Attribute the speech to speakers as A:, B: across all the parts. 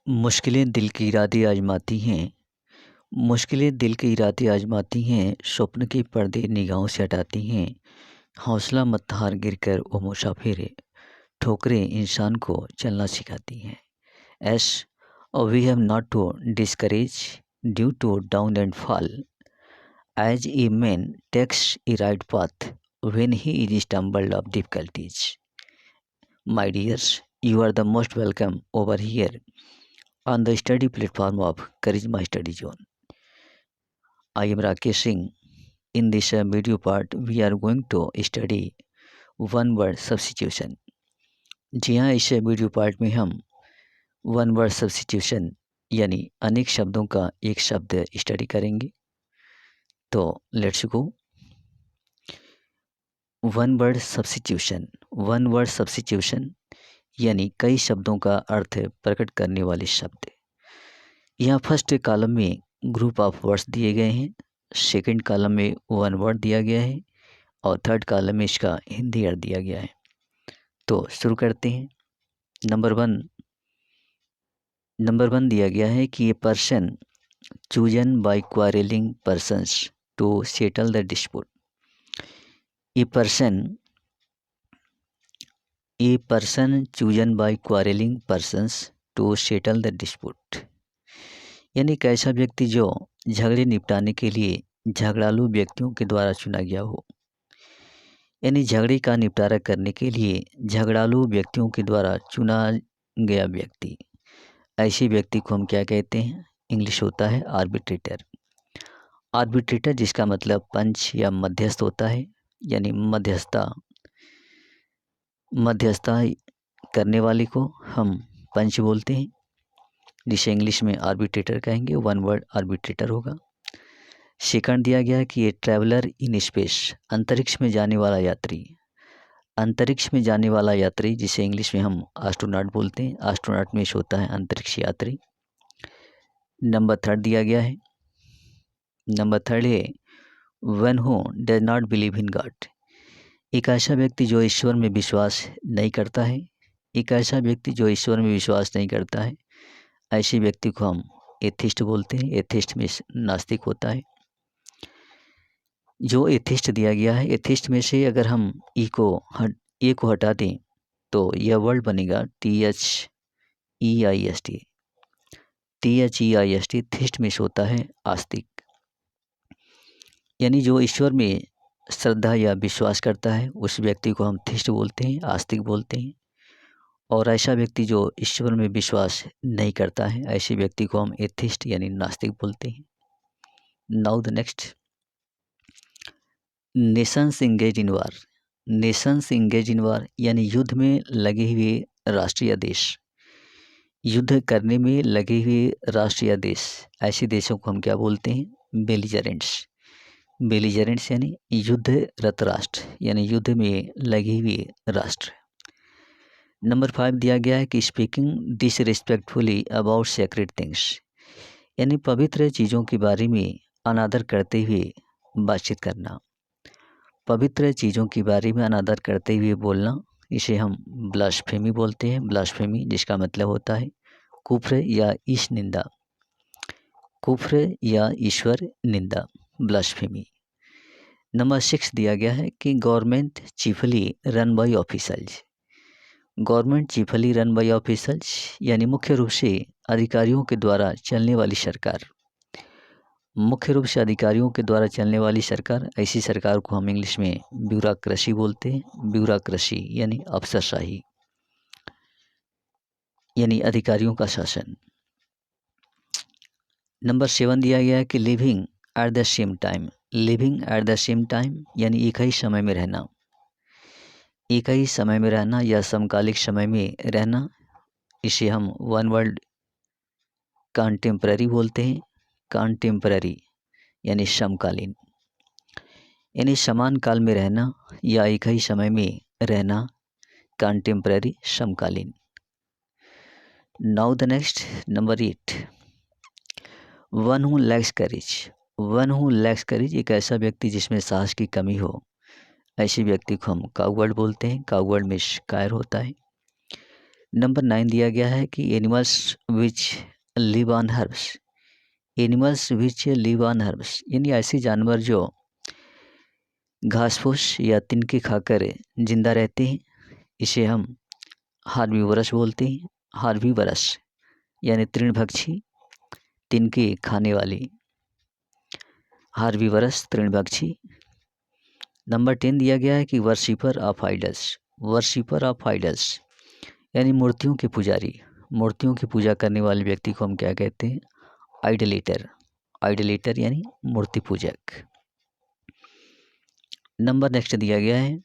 A: मुश्किलें दिल के इरादे आजमाती हैं। मुश्किलें दिल के इरादे आजमाती हैं, स्वप्न के पर्दे निगाहों से हटाती हैं। हौसला मत हार गिर कर ओ मुसाफिर, ठोकरें इंसान को चलना सिखाती हैं। As we have not to discourage due to down and fall, as a man takes a right path when he is stumbled of difficulties. My dears, you are the most welcome over here on the study platform of Charisma Study Zone. I am Rakesh Singh. In this video part, we are going to study one word substitution. जी हाँ, इस video part में हम one word substitution यानी अनेक शब्दों का एक शब्द स्टडी करेंगे। तो let's go. One word substitution यानी कई शब्दों का अर्थ प्रकट करने वाले शब्द। यहाँ फर्स्ट कॉलम में ग्रुप ऑफ वर्ड्स दिए गए हैं, सेकंड कॉलम में वन वर्ड दिया गया है और थर्ड कॉलम में इसका हिंदी अर्थ दिया गया है। तो शुरू करते हैं। नंबर वन दिया गया है कि ये person chosen by quarrelling persons to settle the dispute. A person chosen by quarrelling persons to settle the dispute, यानी एक ऐसा व्यक्ति जो झगड़े निपटाने के लिए झगड़ालू व्यक्तियों के द्वारा चुना गया हो। यानी झगड़े का निपटारा करने के लिए झगड़ालू व्यक्तियों के द्वारा चुना गया व्यक्ति, ऐसे व्यक्ति को हम क्या कहते हैं? इंग्लिश होता है आर्बिट्रेटर। आर्बिट्रेटर जिसका मतलब पंच या मध्यस्थ होता है, यानी मध्यस्थता करने वाले को हम पंच बोलते हैं, जिसे इंग्लिश में आर्बिट्रेटर कहेंगे। वन वर्ड आर्बिट्रेटर होगा। सेकंड दिया गया कि ये ट्रैवलर इन स्पेस, अंतरिक्ष में जाने वाला यात्री, जिसे इंग्लिश में हम एस्ट्रोनॉट बोलते हैं। एस्ट्रोनॉट में होता है अंतरिक्ष यात्री। नंबर थर्ड है one who does not believe in God. एक ऐसा व्यक्ति जो ईश्वर में विश्वास नहीं करता है, ऐसे व्यक्ति को हम एथिस्ट बोलते हैं। एथिस्ट में नास्तिक होता है। जो एथिस्ट दिया गया है, एथिस्ट में से अगर हम ए को हटा दें तो यह वर्ड बनेगा THEIST। थिस्ट में से होता है आस्तिक, यानी जो ईश्वर में श्रद्धा या विश्वास करता है उस व्यक्ति को हम थिस्ट बोलते हैं, आस्तिक बोलते हैं। और ऐसा व्यक्ति जो ईश्वर में विश्वास नहीं करता है, ऐसे व्यक्ति को हम एथिस्ट यानी नास्तिक बोलते हैं। Now the next, nations engage in war यानी युद्ध में लगे हुए राष्ट्रीय देश, युद्ध करने में लगे हुए राष्ट्रीय देश, ऐसे देशों को हम क्या बोलते हैं? बेलिजरेंट्स यानी युद्धरत राष्ट्र, यानी युद्ध में लगे हुए राष्ट्र। नंबर 5 दिया गया है कि speaking disrespectfully about sacred things, यानी पवित्र चीज़ों के बारे में अनादर करते हुए बातचीत करना। पवित्र चीज़ों के बारे में अनादर करते हुए बोलना, इसे हम ब्लास्फेमी बोलते हैं। ब्लास्फेमी जिसका मतलब होता है कुफ्र या ईश्वर निंदा, ब्लास्फेमी। नंबर 6 दिया गया है कि government chiefly run by officers, यानी मुख्य रूप से अधिकारियों के द्वारा चलने वाली सरकार। ऐसी सरकार को हम इंग्लिश में ब्यूरोक्रेसी बोलते हैं। ब्यूरोक्रेसी यानी अफसरशाही, यानी अधिकारियों का शासन। नंबर 7 दिया गया है कि living at the same time यानी एक ही समय में रहना या समकालिक समय में रहना, इसे हम वन वर्ड कॉन्टेम्पररी बोलते हैं। कॉन्टेम्पररी यानी समकालीन, यानी समान काल में रहना या एक ही समय में रहना, कॉन्टेम्पररी समकालीन। Now the next, number 8, one who lacks courage, एक ऐसा व्यक्ति जिसमें साहस की कमी हो, ऐसे व्यक्ति को हम काउवर्ड बोलते हैं। काउवर्ड में कायर होता है। नंबर 9 दिया गया है कि animals which live on herbs. Animals which live on herbs यानी ऐसे जानवर जो घास फूस या तिनके खाकर जिंदा रहते हैं, इसे हम हार्बीवोरस बोलते हैं। हार्बीवोरस यानी तृणभक्षी, तिनके खाने वाले। हार्बीवोरस तृणभक्षी। नंबर 10 दिया गया है कि worshipper of idols. Worshipper of idols यानी मूर्तियों के पुजारी। मूर्तियों की पूजा करने वाले व्यक्ति को हम क्या कहते हैं? आइडलेटर। आइडलेटर यानी मूर्ति पूजक। नंबर नेक्स्ट दिया गया है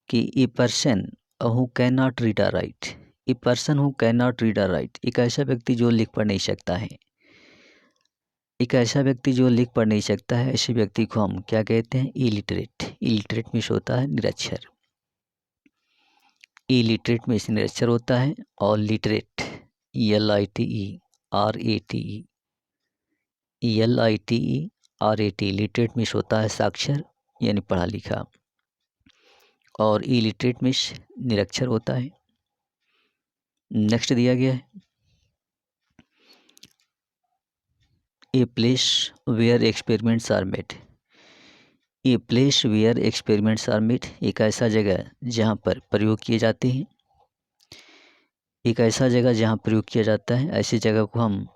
A: कि a person who can not read or write. A person who can not read or write, एक ऐसा व्यक्ति जो लिख पढ़ नहीं सकता है। एक ऐसा व्यक्ति जो लिख पढ़ नहीं सकता है, ऐसे व्यक्ति को हम क्या कहते हैं? इलिटरेट। इलिटरेट मीन्स होता है निरक्षर। इलिटरेट में से निरक्षर होता है। और literate LITERATE LITERAT literate means होता है साक्षर यानी पढ़ा लिखा। और इलिटरेट मीन्स निरक्षर होता है। नेक्स्ट दिया गया है a place where experiments are made. A place where experiments are made, एक ऐसा जगह जहाँ पर प्रयोग किए जाते हैं। एक ऐसा जगह जहाँ प्रयोग किया जाता है, ऐसी जगह को हम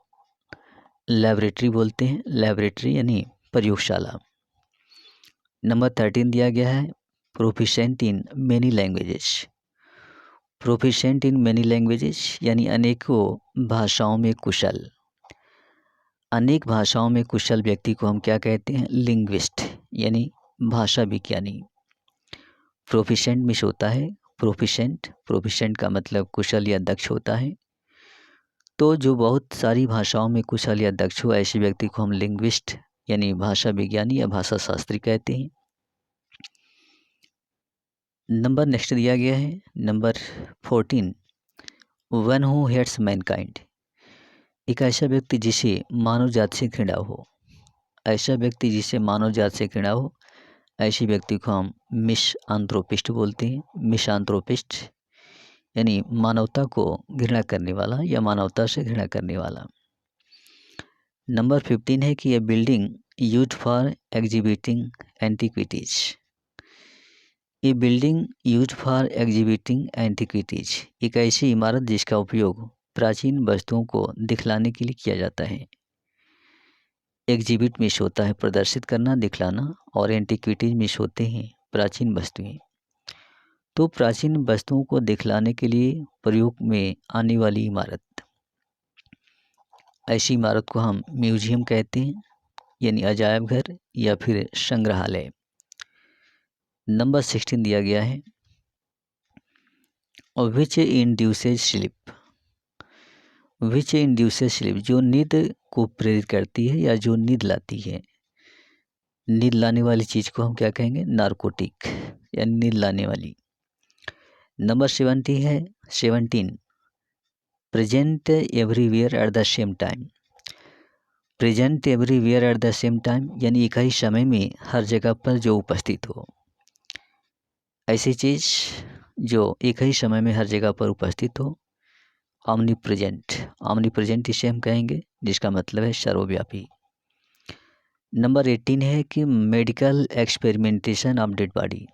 A: लैबोरेटरी बोलते हैं। लैबोरेटरी यानी प्रयोगशाला। नंबर 13 दिया गया है proficient in many languages. Proficient in many languages यानी अनेकों भाषाओं में कुशल। अनेक भाषाओं में कुशल व्यक्ति को हम क्या कहते हैं? लिंग्विस्ट यानी भाषा विज्ञानी। प्रोफिशेंट मिस होता है प्रोफिशेंट। प्रोफिशेंट का मतलब कुशल या दक्ष होता है। तो जो बहुत सारी भाषाओं में कुशल या दक्ष हो, ऐसे व्यक्ति को हम लिंग्विस्ट यानी भाषा विज्ञानी या भाषा शास्त्री कहते हैं। नंबर नेक्स्ट दिया गया है number 14 one who hates mankind. एक ऐसा व्यक्ति जिसे मानव जाति से घृणा हो। ऐसा व्यक्ति जिसे मानव जाति से घृणा हो, ऐसे व्यक्ति को हम मिसएंथ्रोपिस्ट बोलते हैं। मिसएंथ्रोपिस्ट यानी मानवता को घृणा करने वाला या मानवता से घृणा करने वाला। नंबर 15 है कि ये building used for exhibiting antiquities. ये building used for exhibiting antiquities, एक ऐसी इमारत जिसका उपयोग प्राचीन वस्तुओं को दिखलाने के लिए किया जाता है। एग्जिबिट मीन्स होता है प्रदर्शित करना, दिखलाना। और एंटिक्विटीज मीन्स होते हैं प्राचीन वस्तुएं। तो प्राचीन वस्तुओं को दिखलाने के लिए प्रयोग में आने वाली इमारत, ऐसी इमारत को हम म्यूजियम कहते हैं यानी अजायब घर या फिर संग्रहालय। नंबर 16 दिया गया है विच इंड्यूसेज स्लीप। विच इंड्यूसेज स्लीप, जो नींद को प्रेरित करती है या जो नींद लाती है। नींद लाने वाली चीज़ को हम क्या कहेंगे? नार्कोटिक यानी नींद लाने वाली। Number 17 present everywhere at the same time. Present everywhere at the same time यानी एक ही समय में हर जगह पर जो उपस्थित हो। ऐसी चीज़ जो एक ही समय में हर जगह पर उपस्थित हो, ऑमनी प्रेजेंट। ऑमनी प्रेजेंट इसे हम कहेंगे, जिसका मतलब है सर्वव्यापी। नंबर 18 है कि medical experimentation of dead body.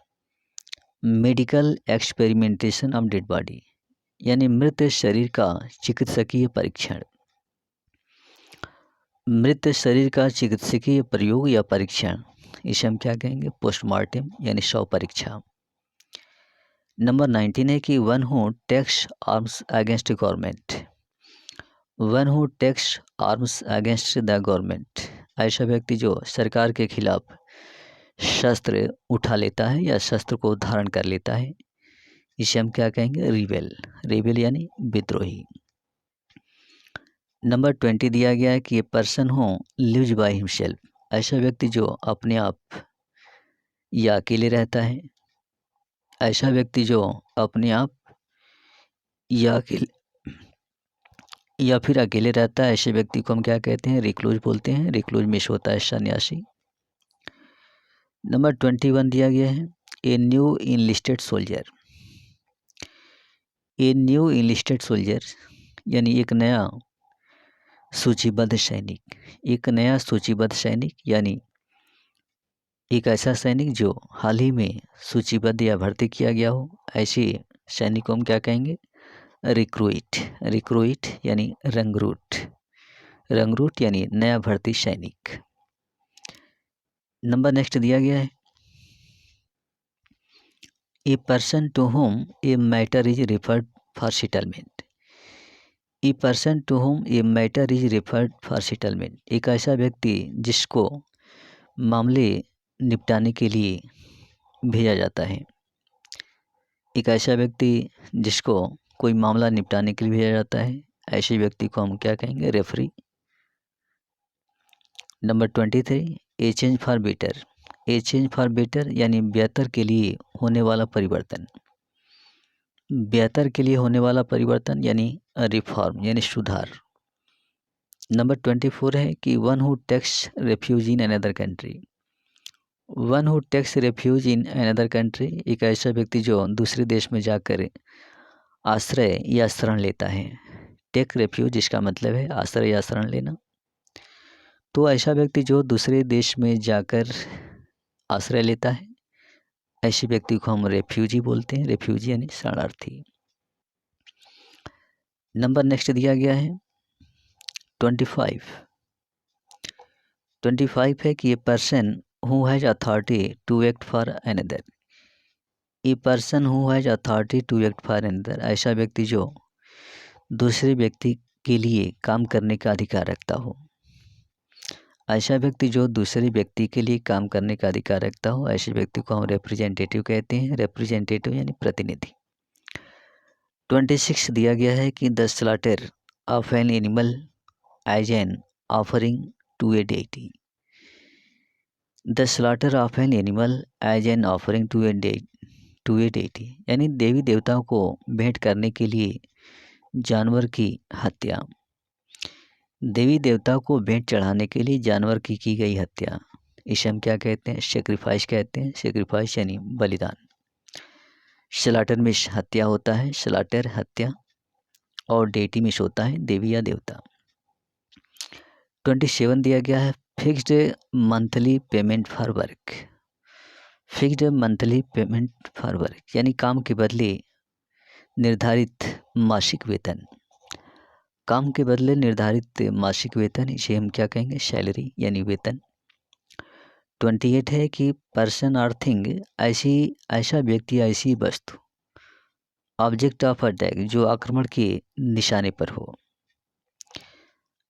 A: Medical experimentation of dead body यानी मृत शरीर का चिकित्सकीय परीक्षण। मृत शरीर का चिकित्सकीय प्रयोग या परीक्षण, इसे हम क्या कहेंगे? पोस्टमार्टम यानी शव परीक्षा। नंबर 19 है कि one who takes arms against government. One who takes arms against the government, ऐसा व्यक्ति जो सरकार के खिलाफ शस्त्र उठा लेता है या शस्त्र को धारण कर लेता है, इसे हम क्या कहेंगे? रिबेल। रिबेल यानी विद्रोही। नंबर 20 दिया गया है कि ये पर्सन हो लिव्स बाय हिमसेल्फ। ऐसा व्यक्ति जो अपने आप या अकेले रहता है। ऐसा व्यक्ति जो अपने आप या अकेले या फिर अकेले रहता है, ऐसे व्यक्ति को हम क्या कहते हैं? रिक्लूज बोलते हैं। रिक्लूज में होता है सन्यासी। नंबर 21 दिया गया है a new enlisted soldier. A new enlisted soldier यानी एक नया सूचीबद्ध सैनिक। एक नया सूचीबद्ध सैनिक यानी एक ऐसा सैनिक जो हाल ही में सूचीबद्ध या भर्ती किया गया हो, ऐसे सैनिक को हम क्या कहेंगे? रिक्रूइट। रिक्रूइट यानी रंगरूट। रंगरूट यानी नया भर्ती सैनिक। नंबर नेक्स्ट दिया गया है, a person to whom a matter is referred for settlement. A person to whom a matter is referred for settlement. एक ऐसा व्यक्ति जिसको मामले निपटाने के लिए भेजा जाता है। एक ऐसा व्यक्ति जिसको कोई मामला निपटाने के लिए भेजा जाता है, ऐसे व्यक्ति को हम क्या कहेंगे? Referee. Number 23, A change for better. A change for better यानी बेहतर के लिए होने वाला परिवर्तन। बेहतर के लिए होने वाला परिवर्तन यानी रिफॉर्म यानी सुधार। नंबर 24 है कि one who takes refuge in another country. One who takes refuge in another country, एक ऐसा व्यक्ति जो दूसरे देश में जाकर आश्रय या शरण लेता है। टेक रेफ्यूज इसका मतलब है आश्रय या शरण लेना। तो ऐसा व्यक्ति जो दूसरे देश में जाकर आश्रय लेता है, ऐसे व्यक्ति को हम रेफ्यूजी बोलते हैं। रेफ्यूजी यानी शरणार्थी। नंबर नेक्स्ट दिया गया है 25। 25 है कि a person who has authority to act for another. A person who has authority to act for another, ऐसा व्यक्ति जो दूसरे व्यक्ति के लिए काम करने का अधिकार रखता हो। ऐसा व्यक्ति जो दूसरे व्यक्ति के लिए काम करने का अधिकार रखता हो, ऐसे व्यक्ति को हम रिप्रेजेंटेटिव कहते हैं। रिप्रेजेंटेटिव यानी प्रतिनिधि। 26 दिया गया है कि the slaughter of an animal as an offering to a deity. The slaughter of an animal as an offering to a deity यानी देवी देवताओं को भेंट करने के लिए जानवर की हत्या। देवी देवताओं को भेंट चढ़ाने के लिए जानवर की गई हत्या, इसे हम क्या कहते हैं? सेक्रीफाइस कहते हैं। सेक्रीफाइस यानी बलिदान। स्लॉटर में हत्या होता है, स्लॉटर हत्या, और डेटी में होता है देवी या देवता। 27 दिया गया है fixed monthly payment for work. Fixed monthly payment for work यानी काम के बदले निर्धारित मासिक वेतन। काम के बदले निर्धारित मासिक वेतन, इसे हम क्या कहेंगे? सैलरी यानी वेतन। 28 है कि पर्सन और थिंग ऐसा व्यक्ति या ऐसी वस्तु ऑब्जेक्ट ऑफ अटैक जो आक्रमण के निशाने पर हो।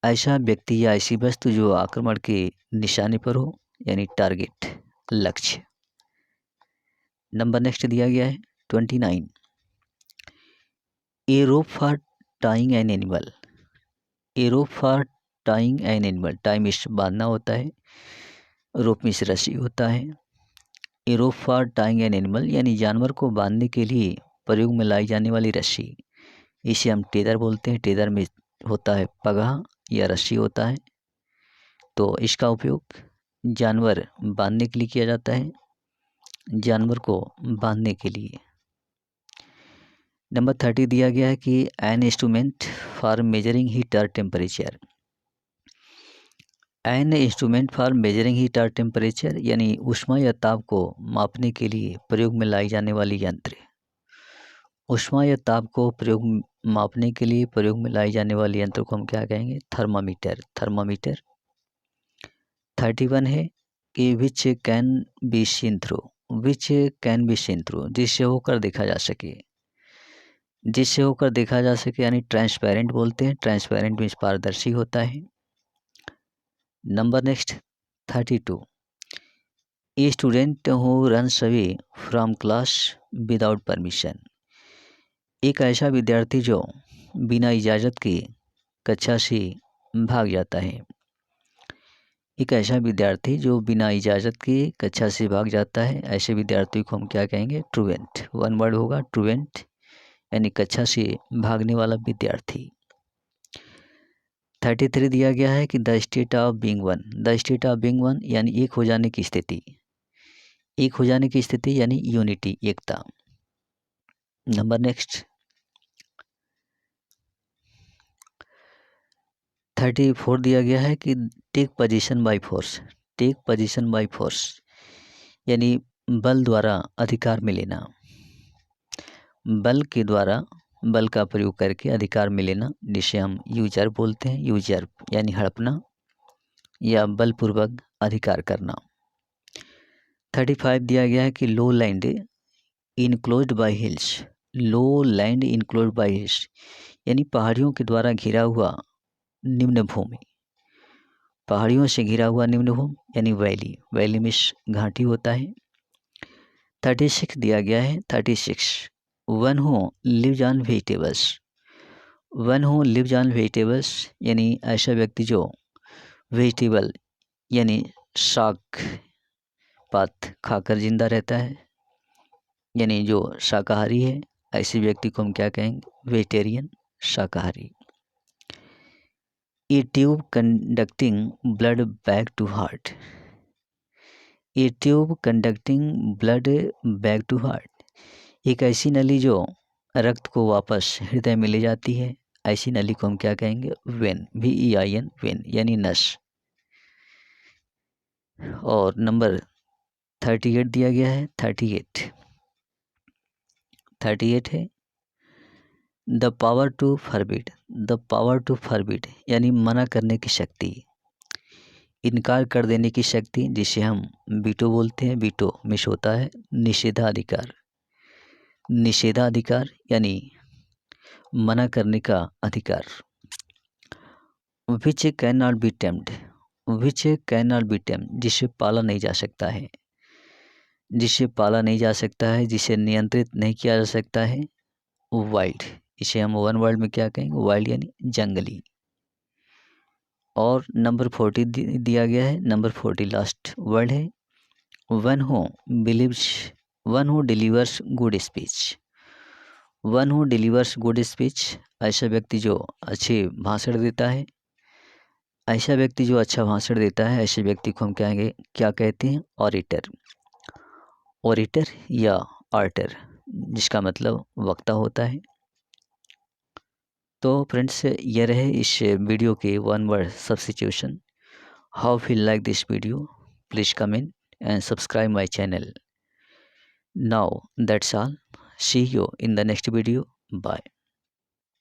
A: ऐसा व्यक्ति या ऐसी वस्तु जो आक्रमण के निशाने पर हो यानी टारगेट, लक्ष्य। नंबर नेक्स्ट दिया गया है 29, a rope for tying an animal. A rope for tying an animal, tying is बांधना होता है, रोप में रस्सी होता है। A rope for tying an animal यानी जानवर को बांधने के लिए प्रयोग में लाई जाने वाली रस्सी, इसे हम टेदर बोलते हैं। टेदर में होता है पगहा या रस्सी होता है, तो इसका उपयोग जानवर बांधने के लिए किया जाता है, जानवर को बांधने के लिए। नंबर 30 दिया गया है कि an instrument for measuring heat or temperature. An instrument for measuring heat or temperature यानी ऊष्मा या ताप को मापने के लिए प्रयोग में लाई जाने वाली यंत्र। ऊष्मा या ताप को मापने के लिए प्रयोग में लाई जाने वाली यंत्र को हम क्या कहेंगे? थर्मामीटर। थर्मामीटर। 31 है कि which can be seen through. Which can be seen through, जिससे होकर देखा जा सके। जिससे होकर देखा जा सके यानी ट्रांसपेरेंट बोलते हैं। ट्रांसपेरेंट मीन्स पारदर्शी होता है। Number next 32, a student who runs away from class without permission. एक ऐसा विद्यार्थी जो बिना इजाज़त के कक्षा से भाग जाता है। एक ऐसा विद्यार्थी जो बिना इजाज़त के कक्षा से भाग जाता है, ऐसे विद्यार्थी को हम क्या कहेंगे? ट्रूवेंट। वन वर्ड होगा ट्रूवेंट यानी कक्षा से भागने वाला विद्यार्थी। 33 दिया गया है कि the state of being one. The state of being one यानी एक हो जाने की स्थिति। एक हो जाने की स्थिति यानी यूनिटी, एकता। नंबर नेक्स्ट 34 दिया गया है कि take position by force. Take position by force यानी बल द्वारा अधिकार में लेना, बल के द्वारा बल का प्रयोग करके अधिकार में लेना, जिसे हम यूजर्प बोलते हैं। यूजर्प यानी हड़पना या बलपूर्वक अधिकार करना। 35 दिया गया है कि लो लैंड इनक्लोज्ड बाय हिल्स। लो लैंड इनक्लोज्ड बाय हिल्स यानी पहाड़ियों के द्वारा घिरा हुआ निम्न भूमि, पहाड़ियों से घिरा हुआ निम्न भूमि यानी वैली। वैली में घाटी होता है। 36 दिया गया है। 36 one who lives on vegetables. One who lives on vegetables यानी ऐसा व्यक्ति जो वेजिटेबल यानी शाक पात खाकर जिंदा रहता है, यानी जो शाकाहारी है, ऐसे व्यक्ति को हम क्या कहेंगे? वेजिटेरियन, शाकाहारी। A tube conducting blood back to heart. A tube conducting blood back to heart एक ऐसी नली जो रक्त को वापस हृदय में ले जाती है, ऐसी नली को हम क्या कहेंगे? वेन, VEIN, वेन यानी नस। और नंबर 38 दिया गया है। 38 है the power to forbid. The power to forbid यानी मना करने की शक्ति, इनकार कर देने की शक्ति, जिसे हम वीटो बोलते हैं। वीटो मिश होता है निषेधाधिकार। निषेधाधिकार यानी मना करने का अधिकार। Which can not be tamed. Which can not be tamed जिसे पाला नहीं जा सकता है, जिसे पाला नहीं जा सकता है, जिसे नियंत्रित नहीं किया जा सकता है। वाइल्ड, इसे हम वन वर्ड में क्या कहेंगे? वाइल्ड यानी जंगली। और नंबर 40 दिया गया है। नंबर 40 लास्ट वर्ड है one who believes, one who delivers good speech. One who delivers good speech ऐसा व्यक्ति जो अच्छे भाषण देता है, ऐसा व्यक्ति जो अच्छा भाषण देता है, ऐसे व्यक्ति को हम क्या कहते हैं? ऑरेटर। ऑरेटर या आर्टर, जिसका मतलब वक्ता होता है। तो फ्रेंड्स, ये रहे इस वीडियो के one word substitution. How feel like this video? Please comment and subscribe my channel. Now that's all. See you in the next video. Bye.